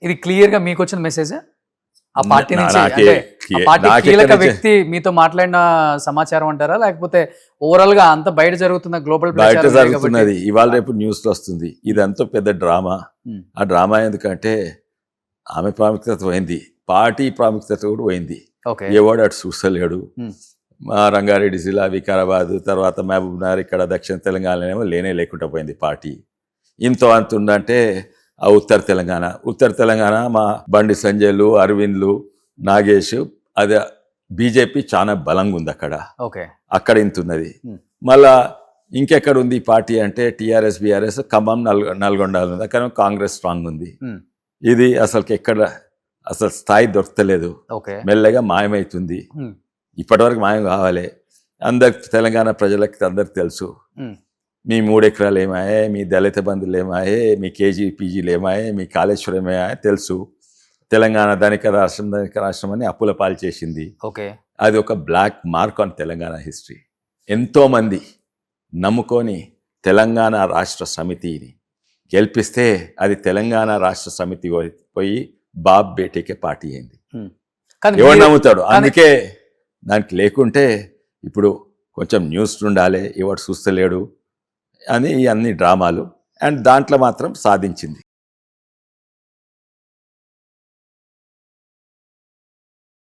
ఇది క్లియర్ గా మీకు వచ్చిన మెసేజ్ ఆ పార్టీ నుంచి, నాకే అంటే ఆ పార్టీ కీలక వ్యక్తి మీతో మాట్లాడిన సమాచారం అంటారా, లేకపోతే ఓవరాల్ గా అంత బయట జరుగుతున్న గ్లోబల్ బయట జరుగుతున్నది ఇవాళ రేపు న్యూస్ లో వస్తుంది. ఇదంతా పెద్ద డ్రామా. ఆ డ్రామా ఎందుకంటే ఆమె ప్రాముఖ్యత పోయింది, పార్టీ ప్రాముఖ్యత కూడా పోయింది. ఎవడు అటు చూస్తలేడు. మా రంగారెడ్డి జిల్లా, వికారాబాద్, తర్వాత మహబూబ్ నగర్, ఇక్కడ దక్షిణ తెలంగాణలోనేమో లేనే లేకుండా పోయింది పార్టీ. ఇంతో అంత ఉందంటే ఆ ఉత్తర తెలంగాణ మా బండి సంజయ్లు, అరవింద్లు, నాగేష్, అది బీజేపీ చాలా బలంగా ఉంది అక్కడ ఇంత ఉన్నది. మళ్ళా ఇంకెక్కడ ఉంది పార్టీ అంటే టీఆర్ఎస్, బీఆర్ఎస్, ఖమ్మం, నల్గొండలో ఉంది. అక్కడ కాంగ్రెస్ స్ట్రాంగ్ ఉంది. ఇది అసలు స్థాయి దొరకలేదు, మెల్లగా మాయమవుతుంది. ఇప్పటివరకు మాయం కావాలి. అందరికి తెలంగాణ ప్రజలకి అందరికి తెలుసు, మీ 3 ఎకరాలు ఏమాయే, మీ దళిత బంధువులు ఏమాయే, మీ పీజీలు ఏమాయే, మీ కాళేశ్వరం ఏమాయే తెలుసు. తెలంగాణ ధనిక రాష్ట్రం అని అప్పుల పాలు చేసింది. అది ఒక black mark on Telangana history. ఎంతోమంది నమ్ముకొని తెలంగాణ రాష్ట్ర సమితిని గెలిపిస్తే అది తెలంగాణ రాష్ట్ర సమితి పోయి బాబ్ బేటీకే పార్టీ అయింది. ఎవరు నమ్ముతాడు? అందుకే దానికి లేకుంటే ఇప్పుడు కొంచెం న్యూస్ ఉండాలి, ఎవడు చూస్తలేడు అని అన్ని డ్రామాలు. అండ్ దాంట్లో మాత్రం సాధించింది.